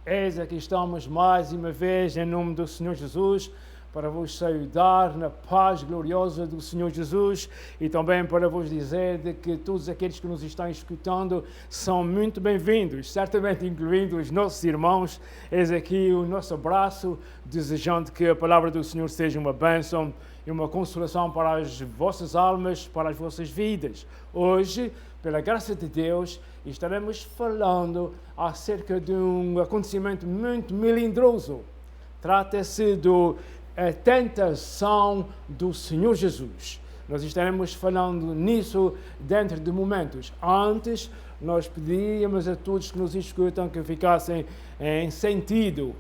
Eis aqui estamos mais uma vez em nome do Senhor Jesus para vos saudar na paz gloriosa do Senhor Jesus e também para vos dizer de que todos aqueles que nos estão escutando são muito bem-vindos, certamente incluindo os nossos irmãos. Eis aqui o nosso abraço, desejando que a palavra do Senhor seja uma bênção e uma consolação para as vossas almas, para as vossas vidas. Hoje, pela graça de Deus, estaremos falando acerca de um acontecimento muito melindroso. Trata-se da tentação do Senhor Jesus. Nós estaremos falando nisso dentro de momentos. Antes, nós pedíamos a todos que nos escutam que ficassem em sentido,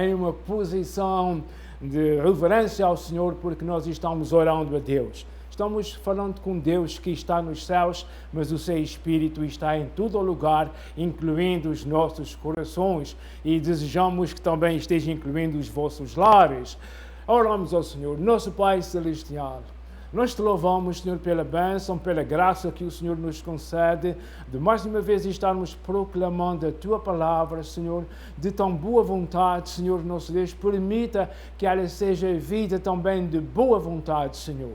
em uma posição de reverência ao Senhor, porque nós estamos orando a Deus. Estamos falando com Deus que está nos céus, mas o seu Espírito está em todo o lugar, incluindo os nossos corações, e desejamos que também esteja incluindo os vossos lares. Oramos ao Senhor, nosso Pai Celestial. Nós te louvamos, Senhor, pela bênção, pela graça que o Senhor nos concede, de mais uma vez estarmos proclamando a Tua palavra, Senhor, de tão boa vontade, Senhor, nosso Deus. Permita que ela seja vida também de boa vontade, Senhor.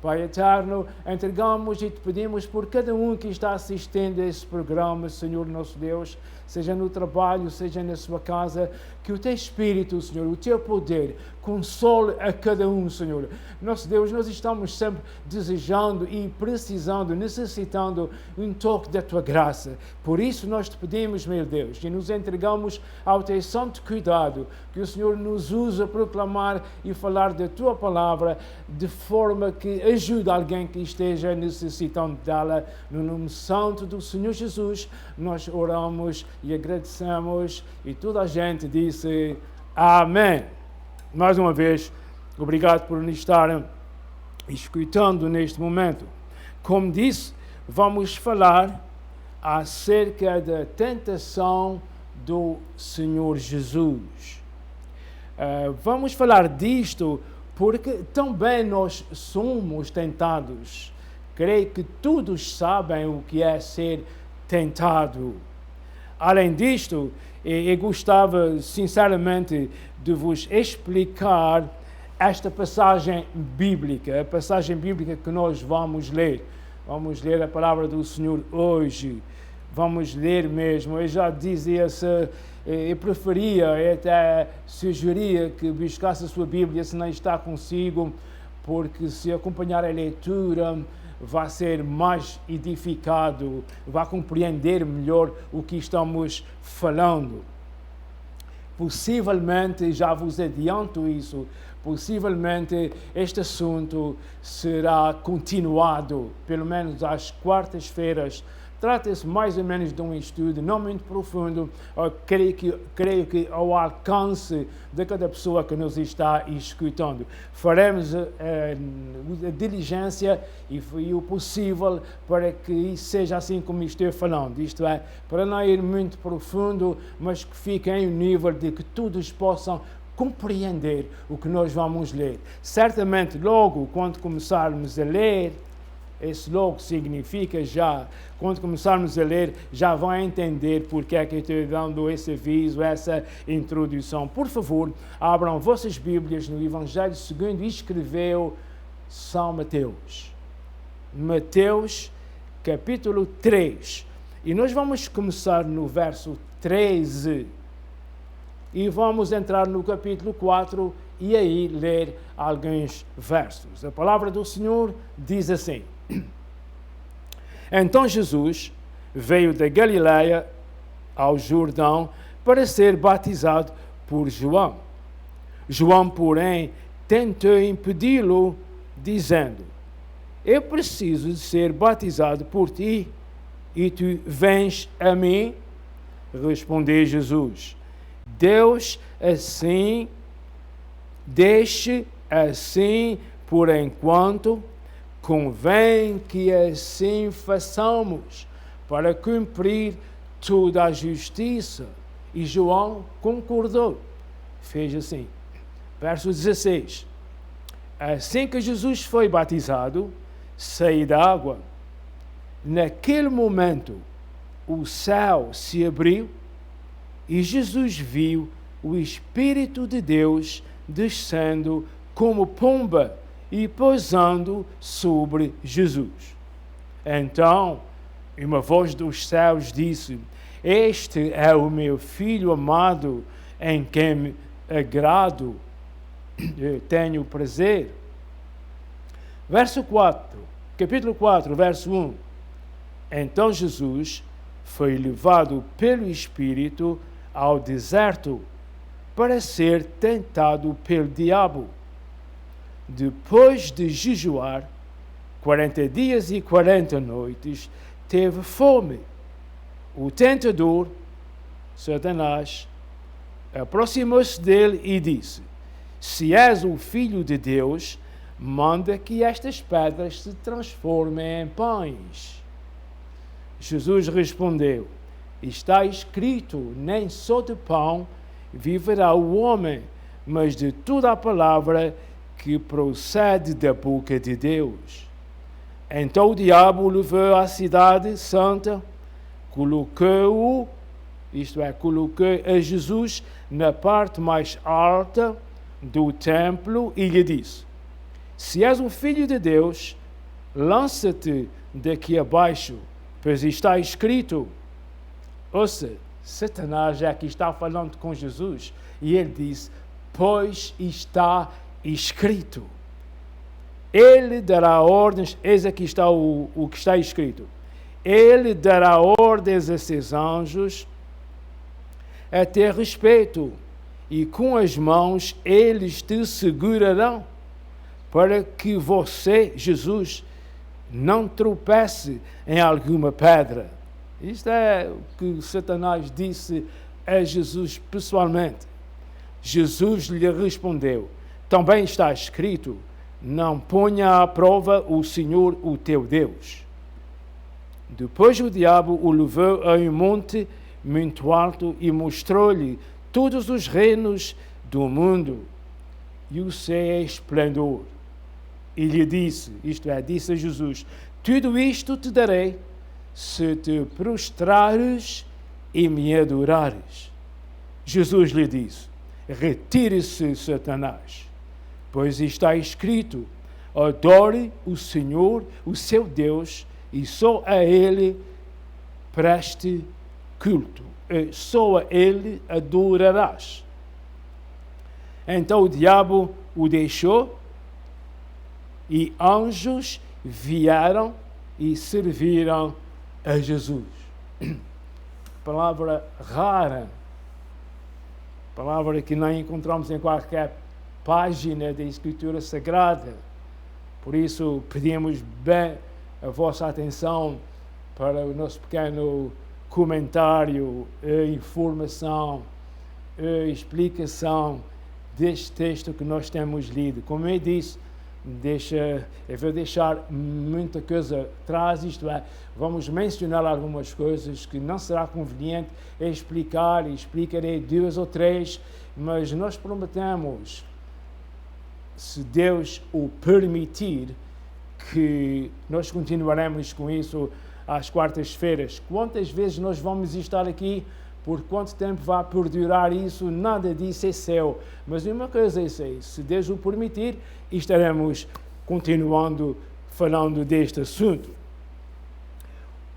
Pai eterno, entregamos e te pedimos por cada um que está assistindo a esse programa, Senhor nosso Deus, seja no trabalho, seja na sua casa, que o teu Espírito, Senhor, o teu poder, console a cada um, Senhor. Nosso Deus, nós estamos sempre desejando e precisando, necessitando um toque da tua graça. Por isso nós te pedimos, meu Deus, e nos entregamos ao teu santo cuidado, que o Senhor nos use a proclamar e falar da tua palavra de forma que ajude alguém que esteja necessitando dela. No nome santo do Senhor Jesus, nós oramos e agradecemos, e toda a gente disse amém. Mais uma vez, obrigado por nos estarem escutando neste momento. Como disse, vamos falar acerca da tentação do Senhor Jesus. Vamos falar disto porque também nós somos tentados. Creio que todos sabem o que é ser tentado. Além disto, eu gostava sinceramente de vos explicar esta passagem bíblica, a passagem bíblica que nós vamos ler. Vamos ler a palavra do Senhor hoje. Vamos ler mesmo. Eu já dizia, eu preferia, eu até sugeria que buscasse a sua Bíblia se não está consigo, porque se acompanhar a leitura vai ser mais edificado, vai compreender melhor o que estamos falando. Possivelmente, já vos adianto isso, possivelmente este assunto será continuado, pelo menos às quartas-feiras. Trata-se mais ou menos de um estudo não muito profundo, creio que ao alcance de cada pessoa que nos está escutando. Faremos a diligência e o possível para que isso seja assim como estou falando. Isto é, para não ir muito profundo, mas que fique em um nível de que todos possam compreender o que nós vamos ler. Certamente, logo quando começarmos a ler, esse logo significa já, quando começarmos a ler, já vão entender porque é que eu estou dando esse aviso, essa introdução. Por favor, abram vossas Bíblias no Evangelho segundo escreveu São Mateus. Mateus, capítulo 3. E nós vamos começar no verso 13. E vamos entrar no capítulo 4 e aí ler alguns versos. A palavra do Senhor diz assim: Então Jesus veio da Galileia ao Jordão para ser batizado por João. João, porém, tentou impedi-lo, dizendo: Eu preciso de ser batizado por ti, e tu vens a mim? Respondeu Jesus: Deixe assim por enquanto. Convém que assim façamos, para cumprir toda a justiça. E João concordou. Fez assim. Verso 16. Assim que Jesus foi batizado, saiu da água. Naquele momento, o céu se abriu E Jesus viu o Espírito de Deus descendo como pomba e pousando sobre Jesus. Então, uma voz dos céus disse: Este é o meu Filho amado, em quem me agrado, tenho prazer. Verso 4, capítulo 4, verso 1. Então Jesus foi levado pelo Espírito ao deserto para ser tentado pelo diabo. Depois de jejuar 40 dias e 40 noites, teve fome. O tentador, Satanás, aproximou-se dele e disse: Se és o Filho de Deus, manda que estas pedras se transformem em pães. Jesus respondeu: Está escrito, nem só de pão viverá o homem, mas de toda a palavra que procede da boca de Deus. Então o diabo o levou à cidade santa, colocou a Jesus na parte mais alta do templo e lhe disse: Se és o Filho de Deus, lança-te daqui abaixo, pois está escrito. Ouça, Satanás é que está falando com Jesus e ele diz: Pois está escrito. Ele dará ordens, eis aqui está o que está escrito. Ele dará ordens a seus anjos a ter respeito, e com as mãos eles te segurarão, para que você, Jesus, não tropece em alguma pedra. Isto é o que Satanás disse a Jesus pessoalmente. Jesus lhe respondeu: Também está escrito, não ponha à prova o Senhor, o teu Deus. Depois o diabo o levou a um monte muito alto e mostrou-lhe todos os reinos do mundo e o seu esplendor. E lhe disse, isto é, disse a Jesus: Tudo isto te darei, se te prostrares e me adorares. Jesus lhe disse: Retire-se, Satanás, pois está escrito: Adore o Senhor, o seu Deus, e só a Ele preste culto. Só a Ele adorarás. Então o diabo o deixou e anjos vieram e serviram a Jesus. Palavra rara, palavra que não encontramos em qualquer página da Escritura Sagrada. Por isso pedimos bem a vossa atenção para o nosso pequeno comentário, informação, explicação deste texto que nós temos lido. Como eu disse, eu vou deixar muita coisa atrás, isto é, vamos mencionar algumas coisas que não será conveniente explicar, e explicarei 2 ou 3, mas nós prometemos, se Deus o permitir, que nós continuaremos com isso às quartas-feiras. Quantas vezes nós vamos estar aqui, por quanto tempo vai perdurar isso, nada disso é seu. Mas uma coisa é sei, se Deus o permitir, estaremos continuando falando deste assunto.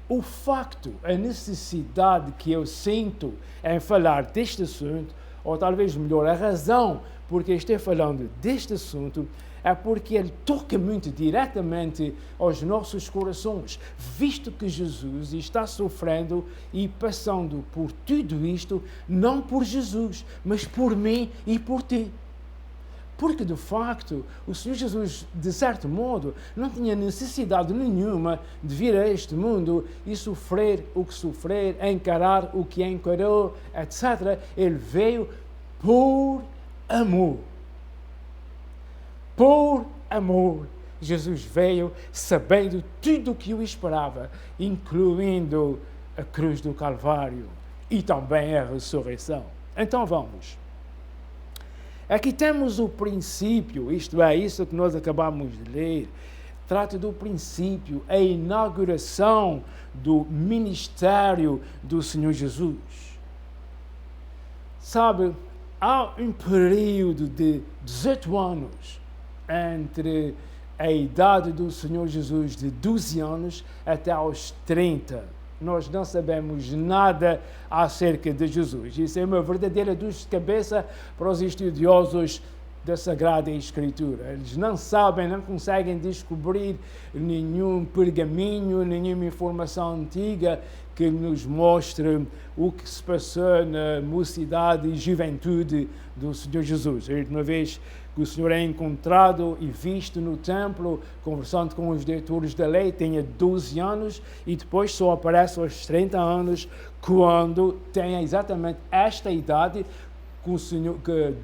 O facto, a necessidade que eu sinto em falar deste assunto, ou talvez melhor, a razão porque estou falando deste assunto, é porque ele toca muito diretamente aos nossos corações, visto que Jesus está sofrendo e passando por tudo isto, não por Jesus, mas por mim e por ti. Porque, de facto, o Senhor Jesus, de certo modo, não tinha necessidade nenhuma de vir a este mundo e sofrer o que sofrer, encarar o que encarou, etc. Ele veio por amor. Por amor, Jesus veio sabendo tudo o que o esperava, incluindo a cruz do Calvário e também a ressurreição. Então vamos. Aqui temos o princípio, isto é, isso que nós acabamos de ler, trata do princípio, a inauguração do ministério do Senhor Jesus. Sabe, há um período de 18 anos entre a idade do Senhor Jesus de 12 anos até aos 30. Nós não sabemos nada acerca de Jesus. Isso é uma verdadeira dor de cabeça para os estudiosos da Sagrada Escritura. Eles não sabem, não conseguem descobrir nenhum pergaminho, nenhuma informação antiga que nos mostre o que se passou na mocidade e juventude do Senhor Jesus. A última vez que o Senhor é encontrado e visto no templo, conversando com os doutores da lei, tinha 12 anos e depois só aparece aos 30 anos, quando tem exatamente esta idade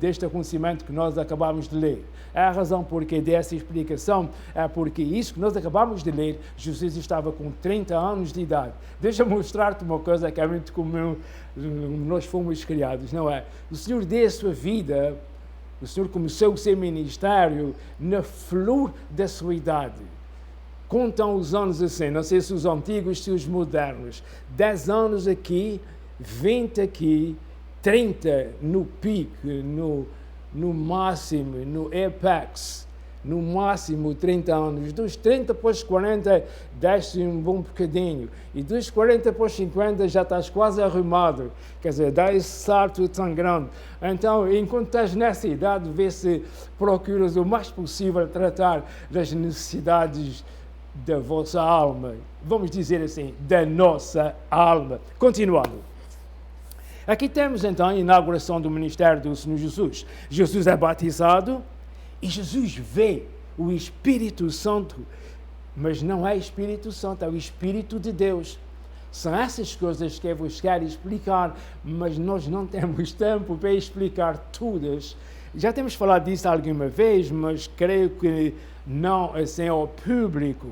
deste acontecimento que nós acabamos de ler. A razão porque dessa explicação é porque isso que nós acabamos de ler, Jesus estava com 30 anos de idade. Deixa eu mostrar-te uma coisa que é muito comum, nós fomos criados, não é? O Senhor deu a sua vida, o Senhor começou o seu ministério na flor da sua idade. Contam os anos assim, não sei se os antigos, se os modernos. 10 anos aqui, 20 aqui, 30 no pico, no máximo, no apex, no máximo 30 anos. Dos 30 para os 40 desce um bom bocadinho. E dos 40 para os 50 já estás quase arrumado. Quer dizer, dá esse salto tão grande. Então, enquanto estás nessa idade, vê se procuras o mais possível tratar das necessidades da vossa alma. Vamos dizer assim, da nossa alma. Continuando. Aqui temos então a inauguração do ministério do Senhor Jesus. Jesus é batizado e Jesus vê o Espírito Santo, mas não é Espírito Santo, é o Espírito de Deus. São essas coisas que eu vos quero explicar, mas nós não temos tempo para explicar todas. Já temos falado disso alguma vez, mas creio que não assim ao público.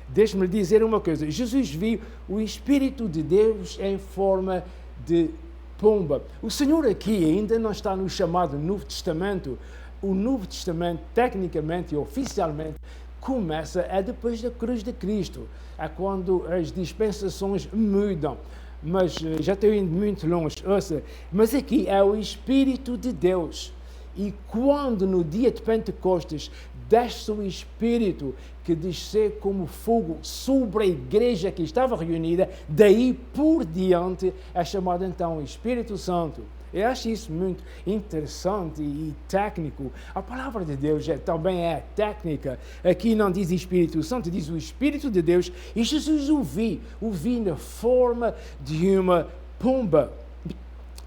Deixe-me dizer uma coisa. Jesus viu o Espírito de Deus em forma de pomba. O Senhor aqui ainda não está no chamado Novo Testamento. O Novo Testamento, tecnicamente e oficialmente, começa depois da cruz de Cristo. É quando as dispensações mudam. Mas já estou indo muito longe. Ouça, mas aqui é o Espírito de Deus. E quando no dia de Pentecostes desce o Espírito que desceu como fogo sobre a igreja que estava reunida, daí por diante é chamado então Espírito Santo. Eu acho isso muito interessante e técnico. A palavra de Deus também é técnica. Aqui não diz Espírito Santo, diz o Espírito de Deus. E Jesus o viu na forma de uma pomba.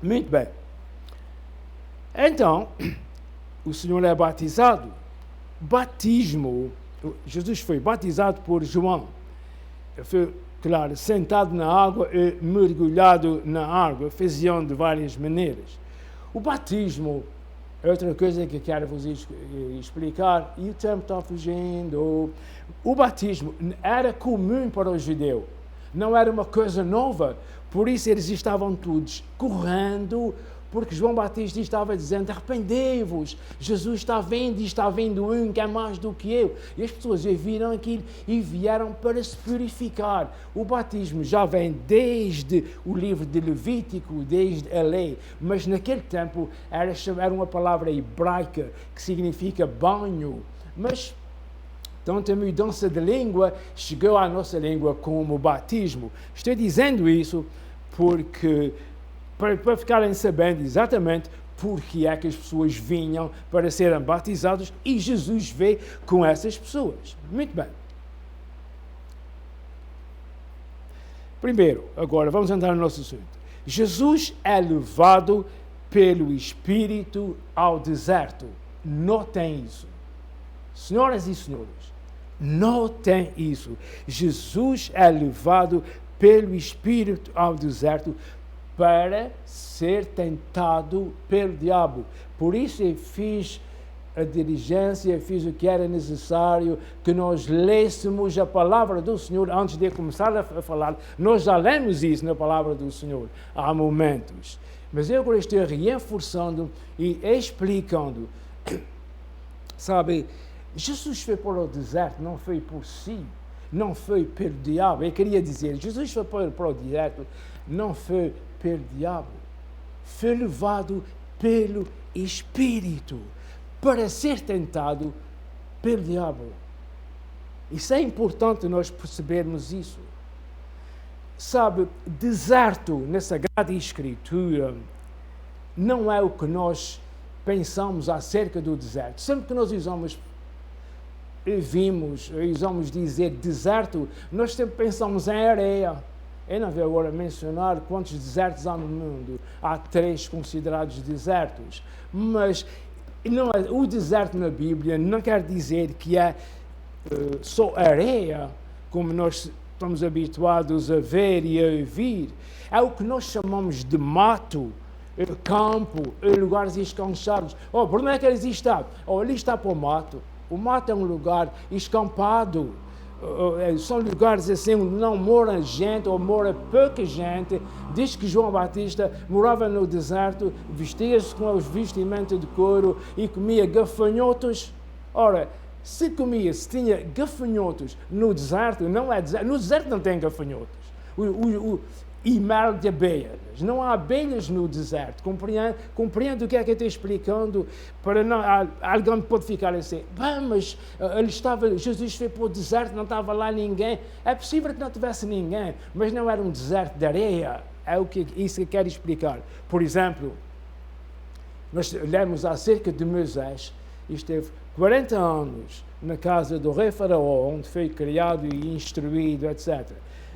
Muito bem. Então, o Senhor é batizado. Batismo. Jesus foi batizado por João. Foi, claro, sentado na água e mergulhado na água. Faziam de várias maneiras. O batismo é outra coisa que quero vos explicar. E o tempo está fugindo. O batismo era comum para o judeu. Não era uma coisa nova. Por isso eles estavam todos correndo, porque João Batista estava dizendo: arrependei-vos, Jesus está vendo e está vendo um que é mais do que eu. E as pessoas viram aquilo e vieram para se purificar. O batismo já vem desde o livro de Levítico, desde a lei, mas naquele tempo era uma palavra hebraica que significa banho. Mas tanto a mudança de língua chegou à nossa língua como batismo. Estou dizendo isso porque para ficarem sabendo exatamente porque é que as pessoas vinham para serem batizados e Jesus veio com essas pessoas. Muito bem. Primeiro, agora vamos entrar no nosso assunto. Jesus é levado pelo Espírito ao deserto. Notem isso. Senhoras e senhores, notem isso. Jesus é levado pelo Espírito ao deserto para ser tentado pelo diabo. Por isso eu fiz a diligência, fiz o que era necessário, que nós lêssemos a palavra do Senhor antes de começar a falar. Nós já lemos isso na palavra do Senhor há momentos. Mas eu agora estou reforçando e explicando. Sabe, Jesus foi para o deserto, não foi por si, não foi pelo diabo. Eu queria dizer, Jesus foi para o deserto, não foi pelo diabo, foi levado pelo Espírito para ser tentado pelo diabo. Isso é importante nós percebermos isso. Sabe, deserto na Sagrada Escritura não é o que nós pensamos acerca do deserto. Sempre que nós usamos dizer deserto, nós sempre pensamos em areia. Eu não vou agora mencionar quantos desertos há no mundo. Há 3 considerados desertos. Mas não é, o deserto na Bíblia não quer dizer que é só areia, como nós estamos habituados a ver e a ouvir. É o que nós chamamos de mato, campo, lugares escanchados. Por onde é que ele está? Ali está para o mato. O mato é um lugar escampado. São lugares assim onde não mora gente ou mora pouca gente. Diz que João Batista morava no deserto, vestia-se com os vestimentos de couro e comia gafanhotos. Ora, se tinha gafanhotos no deserto, não é deserto. No deserto não tem gafanhotos. E mel de abelhas. Não há abelhas no deserto. Compreende o que é que eu estou explicando? Para não, alguém pode ficar assim, mas Jesus foi para o deserto, não estava lá ninguém. É possível que não tivesse ninguém, mas não era um deserto de areia. É isso que eu quero explicar. Por exemplo, nós lemos acerca de Moisés, e esteve 40 anos na casa do rei Faraó, onde foi criado e instruído, etc.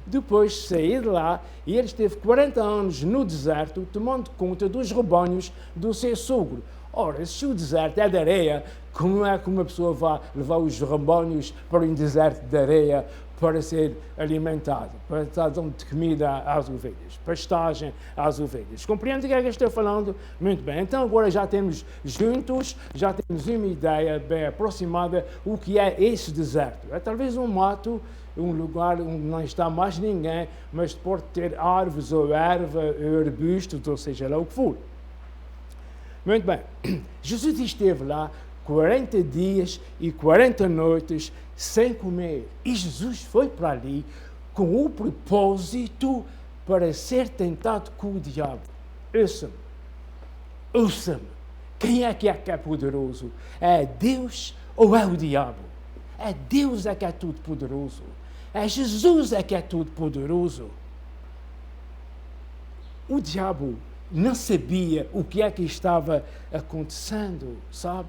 Depois saí de lá e ele esteve 40 anos no deserto, tomando conta dos rebanhos do seu sogro. Ora, se o deserto é de areia, como é que uma pessoa vai levar os rebanhos para um deserto de areia para ser alimentado, para estar dando comida às ovelhas, pastagem às ovelhas? Compreende o que é que eu estou falando? Muito bem, então agora já temos juntos, já temos uma ideia bem aproximada o que é esse deserto. É talvez um mato, um lugar onde não está mais ninguém, mas pode ter árvores ou erva, ou arbustos, ou seja lá o que for. Muito bem, Jesus esteve lá 40 dias e 40 noites sem comer. E Jesus foi para ali com o propósito para ser tentado com o diabo. Ouça-me. Quem é que é poderoso? É Deus ou é o diabo? É Deus é que é tudo poderoso. É Jesus é que é tudo poderoso. O diabo não sabia o que é que estava acontecendo, sabe?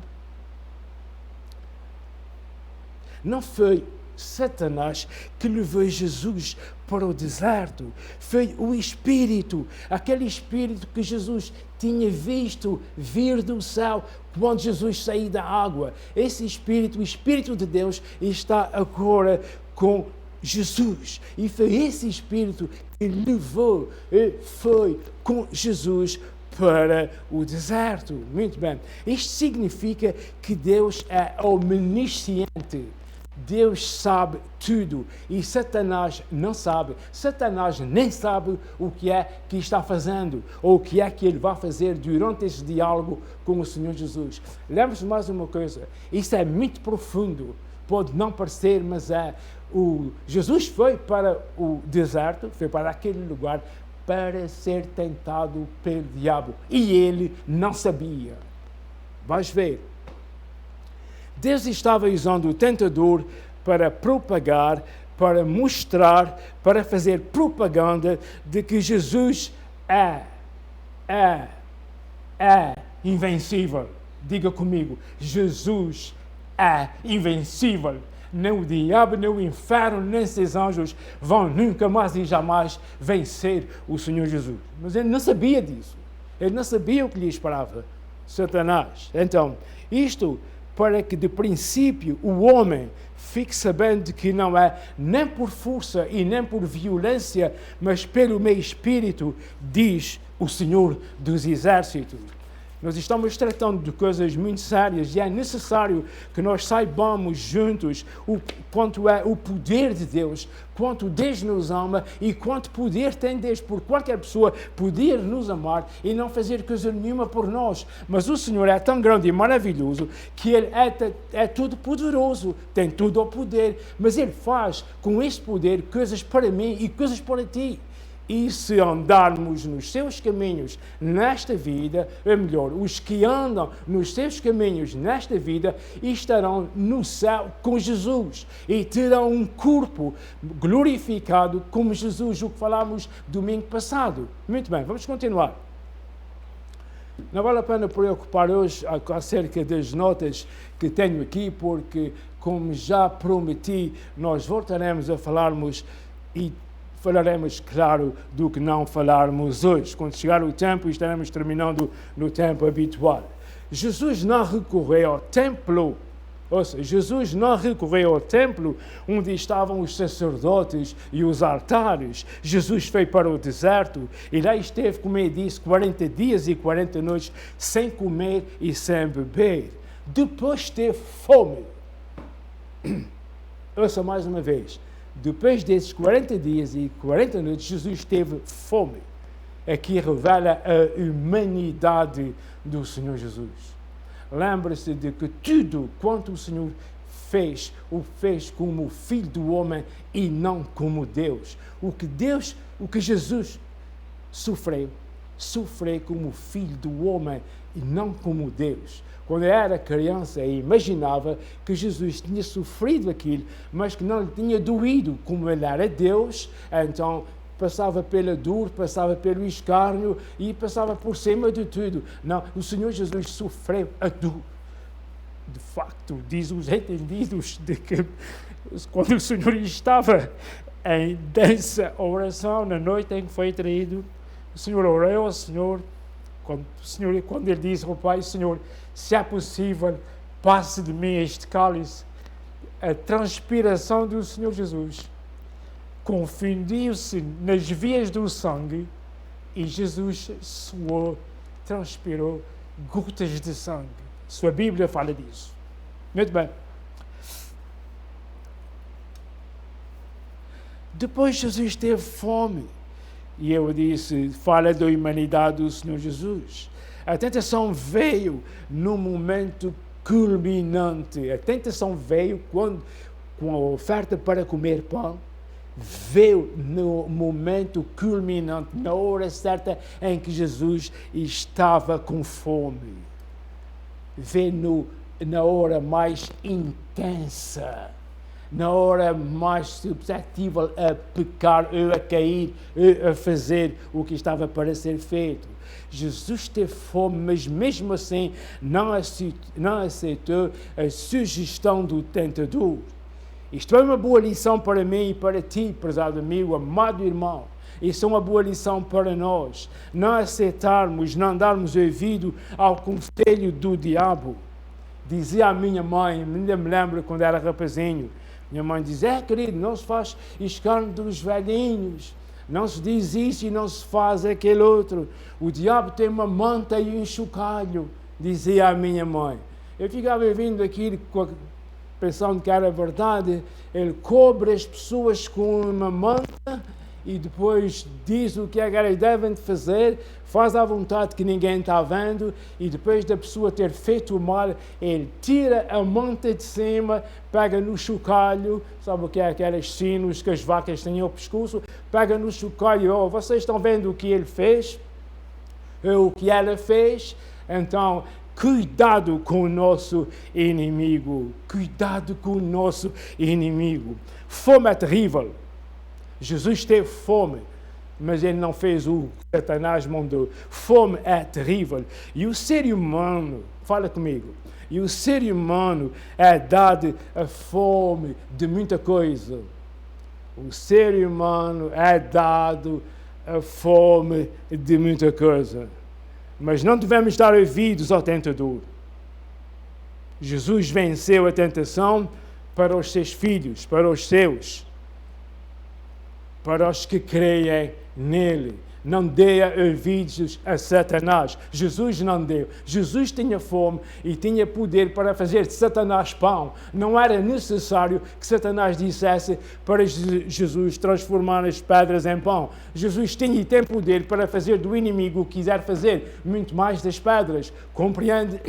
Não foi Satanás que levou Jesus para o deserto. Foi o Espírito, aquele Espírito que Jesus tinha visto vir do céu quando Jesus saiu da água. Esse Espírito, o Espírito de Deus, está agora com Jesus. E foi esse Espírito que levou e foi com Jesus para o deserto. Muito bem. Isto significa que Deus é omnisciente. Deus sabe tudo e Satanás não sabe. Satanás nem sabe o que é que está fazendo ou o que é que ele vai fazer durante esse diálogo com o Senhor Jesus. Lembre-se mais uma coisa, isso é muito profundo, pode não parecer, mas é. Jesus foi para o deserto, foi para aquele lugar para ser tentado pelo diabo e ele não sabia. Vais ver. Deus estava usando o tentador para propagar, para mostrar, para fazer propaganda de que Jesus é invencível. Diga comigo, Jesus é invencível. Nem o diabo, nem o inferno, nem seus anjos vão nunca mais e jamais vencer o Senhor Jesus. Mas ele não sabia disso. Ele não sabia o que lhe esperava, Satanás. Então, isto para que de princípio o homem fique sabendo que não é nem por força e nem por violência, mas pelo meu espírito, diz o Senhor dos Exércitos. Nós estamos tratando de coisas muito sérias e é necessário que nós saibamos juntos quanto é o poder de Deus, quanto Deus nos ama e quanto poder tem Deus por qualquer pessoa poder nos amar e não fazer coisa nenhuma por nós. Mas o Senhor é tão grande e maravilhoso que Ele é todo poderoso, tem todo o poder, mas Ele faz com esse poder coisas para mim e coisas para ti. E se andarmos nos seus caminhos nesta vida, ou melhor, os que andam nos seus caminhos nesta vida estarão no céu com Jesus e terão um corpo glorificado como Jesus, o que falámos domingo passado. Muito bem, vamos continuar. Não vale a pena preocupar hoje acerca das notas que tenho aqui, porque, como já prometi, nós voltaremos a falarmos e falaremos, claro, do que não falarmos hoje. Quando chegar o tempo, estaremos terminando no tempo habitual. Jesus não recorreu ao templo, ou seja, Jesus não recorreu ao templo onde estavam os sacerdotes e os altares. Jesus foi para o deserto e lá esteve, como eu disse, 40 dias e 40 noites sem comer e sem beber. Depois teve fome. Ouça mais uma vez. Depois desses 40 dias e 40 noites, Jesus teve fome. Aqui revela a humanidade do Senhor Jesus. Lembre-se de que tudo quanto o Senhor fez, o fez como Filho do Homem e não como Deus. O que Jesus sofreu como Filho do Homem e não como Deus. Quando eu era criança, eu imaginava que Jesus tinha sofrido aquilo, mas que não lhe tinha doído. Como ele era Deus, então passava pela dor, passava pelo escárnio e passava por cima de tudo. Não, o Senhor Jesus sofreu a dor. De facto, diz os entendidos de que quando o Senhor estava em densa oração, na noite em que foi traído, o Senhor orou ao Senhor. Quando ele disse ao Pai, Senhor, se é possível, passe de mim este cálice, a transpiração do Senhor Jesus confundiu-se nas vias do sangue e Jesus suou, transpirou gotas de sangue. Sua Bíblia fala disso. Muito bem. Depois Jesus teve fome. E eu disse, fala da humanidade do Senhor Jesus. A tentação veio no momento culminante. A tentação veio com a oferta para comer pão. Veio no momento culminante, na hora certa em que Jesus estava com fome. Veio na hora mais intensa. Na hora mais suscetível a pecar, ou a cair, ou a fazer o que estava para ser feito. Jesus teve fome, mas mesmo assim não aceitou a sugestão do tentador. Isto é uma boa lição para mim e para ti, prezado amigo, amado irmão. Isso é uma boa lição para nós. Não aceitarmos, não darmos ouvido ao conselho do diabo. Dizia a minha mãe, ainda me lembro quando era rapazinho, minha mãe dizia, querido, não se faz escândalo dos velhinhos, não se diz isso e não se faz aquele outro. O diabo tem uma manta e um chocalho, dizia a minha mãe. Eu ficava ouvindo aquilo, pensando que era verdade. Ele cobre as pessoas com uma manta e depois diz o que é que elas devem fazer, faz à vontade que ninguém está vendo, e depois da pessoa ter feito o mal, ele tira a manta de cima, pega no chocalho, sabe o que é aquelas sinos que as vacas têm ao pescoço, pega no chocalho, vocês estão vendo o que ele fez? Ou o que ela fez? Então, cuidado com o nosso inimigo, cuidado com o nosso inimigo. Fome é terrível. Jesus teve fome, mas ele não fez o que Satanás mandou. Fome é terrível. E o ser humano, fala comigo, e o ser humano é dado a fome de muita coisa. O ser humano é dado a fome de muita coisa. Mas não devemos dar ouvidos ao tentador. Jesus venceu a tentação para os seus filhos, para os seus. Para os que creem nele. Não dê ouvidos a Satanás. Jesus não deu. Jesus tinha fome e tinha poder para fazer de Satanás pão. Não era necessário que Satanás dissesse para Jesus transformar as pedras em pão. Jesus tinha e tem poder para fazer do inimigo o que quiser fazer, muito mais das pedras. Compreende?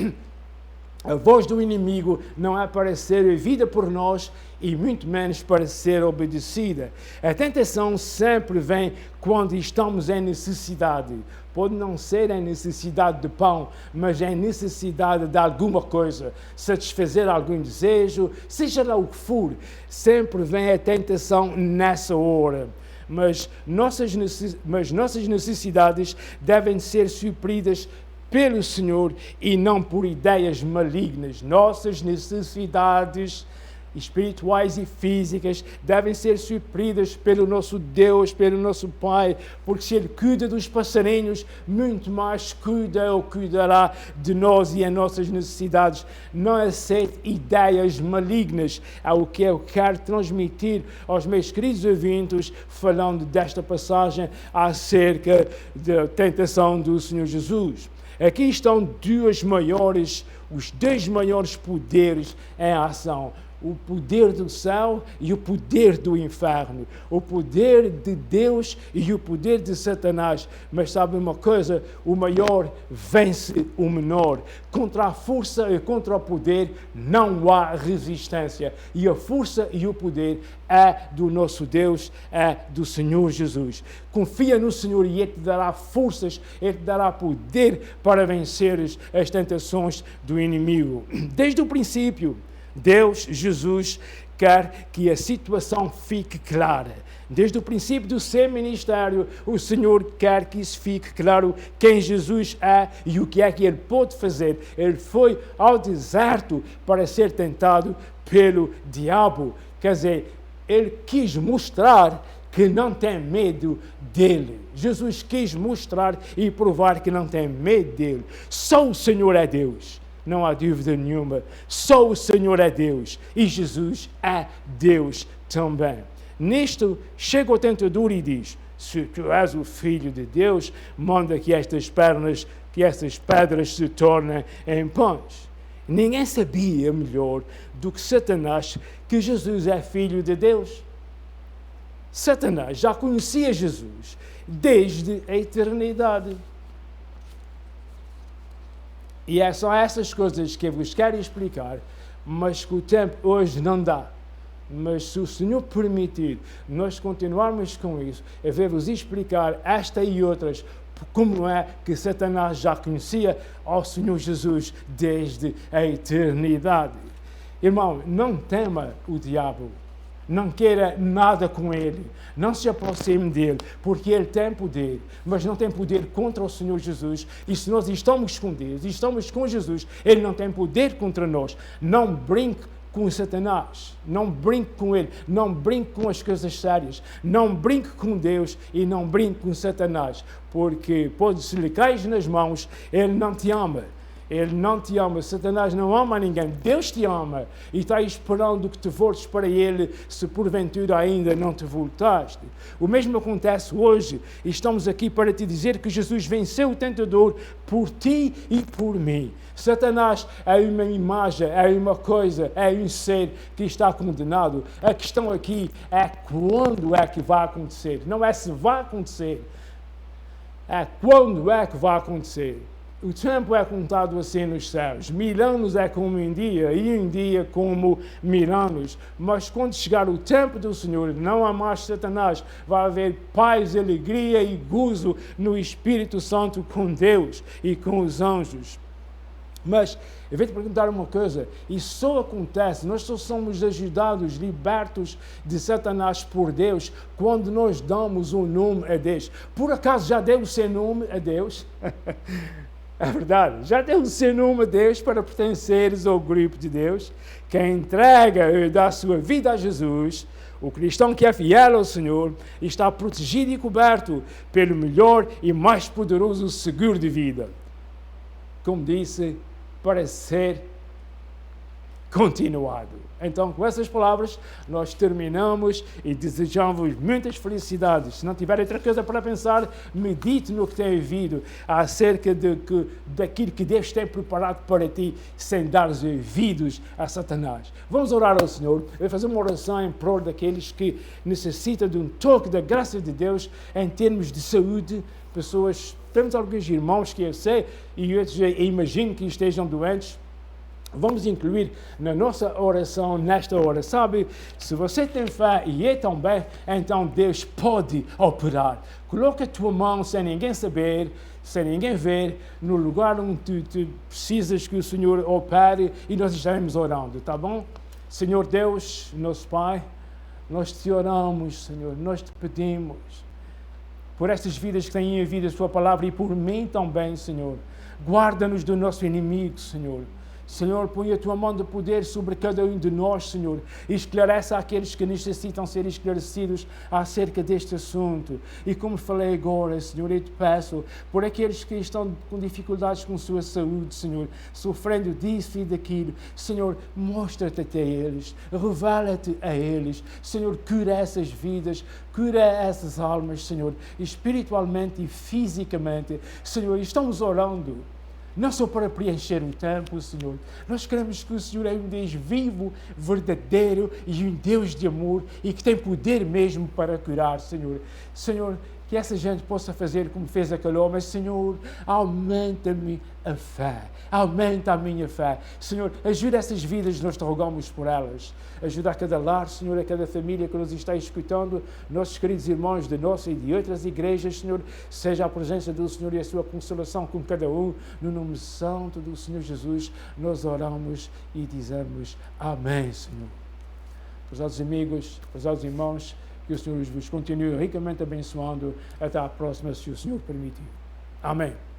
A voz do inimigo não é para ser ouvida por nós e muito menos para ser obedecida. A tentação sempre vem quando estamos em necessidade. Pode não ser em necessidade de pão, mas em necessidade de alguma coisa, satisfazer algum desejo, seja lá o que for. Sempre vem a tentação nessa hora. Mas nossas necessidades devem ser supridas pelo Senhor e não por ideias malignas. Nossas necessidades espirituais e físicas devem ser supridas pelo nosso Deus, pelo nosso Pai, porque se Ele cuida dos passarinhos, muito mais cuida ou cuidará de nós e as nossas necessidades. Não aceite ideias malignas. É o que eu quero transmitir aos meus queridos ouvintes, falando desta passagem acerca da tentação do Senhor Jesus. Aqui estão os dois maiores poderes em ação. O poder do céu e o poder do inferno. O poder de Deus e o poder de Satanás. Mas sabe uma coisa? O maior vence o menor. Contra a força e contra o poder não há resistência. E a força e o poder é do nosso Deus, é do Senhor Jesus. Confia no Senhor e Ele te dará forças, Ele te dará poder para vencer as tentações do inimigo. Desde o princípio, Deus, Jesus, quer que a situação fique clara. Desde o princípio do seu ministério, o Senhor quer que isso fique claro quem Jesus é e o que é que Ele pode fazer. Ele foi ao deserto para ser tentado pelo diabo. Quer dizer, Ele quis mostrar que não tem medo dele. Jesus quis mostrar e provar que não tem medo dele. Só o Senhor é Deus. Não há dúvida nenhuma. Só o Senhor é Deus e Jesus é Deus também. Nisto, chega o tentador e diz: se tu és o Filho de Deus, manda que estas pedras se tornem em pães. Ninguém sabia melhor do que Satanás que Jesus é Filho de Deus. Satanás já conhecia Jesus desde a eternidade. E são essas coisas que eu vos quero explicar, mas que o tempo hoje não dá. Mas se o Senhor permitir nós continuarmos com isso, eu vou-vos explicar esta e outras, como é que Satanás já conhecia ao Senhor Jesus desde a eternidade. Irmão, não tema o diabo. Não queira nada com ele, não se aproxime dele, porque ele tem poder, mas não tem poder contra o Senhor Jesus. E se nós estamos com Deus, estamos com Jesus, ele não tem poder contra nós. Não brinque com Satanás, não brinque com ele, não brinque com as coisas sérias, não brinque com Deus e não brinque com Satanás, porque se lhe cair nas mãos, ele não te ama. Ele não te ama, Satanás não ama ninguém, Deus te ama e está esperando que te voltes para Ele, se porventura ainda não te voltaste. O mesmo acontece hoje, e estamos aqui para te dizer que Jesus venceu o tentador por ti e por mim. Satanás é uma imagem, é uma coisa, é um ser que está condenado. A questão aqui é quando é que vai acontecer, não é se vai acontecer, é quando é que vai acontecer. O tempo é contado assim nos céus. 1000 anos é como um dia, e um dia como 1000 anos. Mas quando chegar o tempo do Senhor, não há mais Satanás. Vai haver paz, alegria e gozo no Espírito Santo com Deus e com os anjos. Mas eu vou te perguntar uma coisa, isso só acontece, nós só somos ajudados, libertos de Satanás por Deus, quando nós damos um nome a Deus. Por acaso já deu o seu nome a Deus? É verdade, já deu o seu nome a Deus para pertenceres ao grupo de Deus. Quem entrega e dá a sua vida a Jesus, o cristão que é fiel ao Senhor, está protegido e coberto pelo melhor e mais poderoso seguro de vida. Como disse, para ser continuado. Então, com essas palavras, nós terminamos e desejamos muitas felicidades. Se não tiver outra coisa para pensar, medite no que tem ouvido acerca daquilo que Deus tem preparado para ti, sem dar os ouvidos a Satanás. Vamos orar ao Senhor. Eu vou fazer uma oração em prol daqueles que necessitam de um toque da graça de Deus em termos de saúde. Temos alguns irmãos que eu sei e outros imagino que estejam doentes. vamos incluir na nossa oração nesta hora. Sabe, se você tem fé e é também, então Deus pode operar. Coloca a tua mão sem ninguém saber, sem ninguém ver, no lugar onde tu precisas que o Senhor opere e nós estaremos orando, tá bom? Senhor Deus, nosso Pai, nós te oramos, Senhor, nós te pedimos por estas vidas que têm ouvido a Sua palavra e por mim também, Senhor. Guarda-nos do nosso inimigo, Senhor. Senhor, põe a Tua mão de poder sobre cada um de nós, Senhor, e esclarece aqueles que necessitam ser esclarecidos acerca deste assunto. E como falei agora, Senhor, eu te peço por aqueles que estão com dificuldades com sua saúde, Senhor, sofrendo disso e daquilo. Senhor, mostra-te até eles, revela-te a eles. Senhor, cura essas vidas, cura essas almas, Senhor, espiritualmente e fisicamente. Senhor, estamos orando não só para preencher o tempo, Senhor. Nós queremos que o Senhor é um Deus vivo, verdadeiro e um Deus de amor e que tem poder mesmo para curar, Senhor. Senhor, que essa gente possa fazer como fez aquele homem. Senhor, aumenta-me a fé, aumenta a minha fé. Senhor, ajuda essas vidas, nós te rogamos por elas. Ajuda a cada lar, Senhor, a cada família que nos está escutando, nossos queridos irmãos de nossa e de outras igrejas, Senhor. Seja a presença do Senhor e a sua consolação com cada um. No nome santo do Senhor Jesus, nós oramos e dizemos amém, Senhor. Prezados amigos, prezados irmãos, que o Senhor vos continue ricamente abençoando. Até a próxima, se o Senhor permitir. Amém.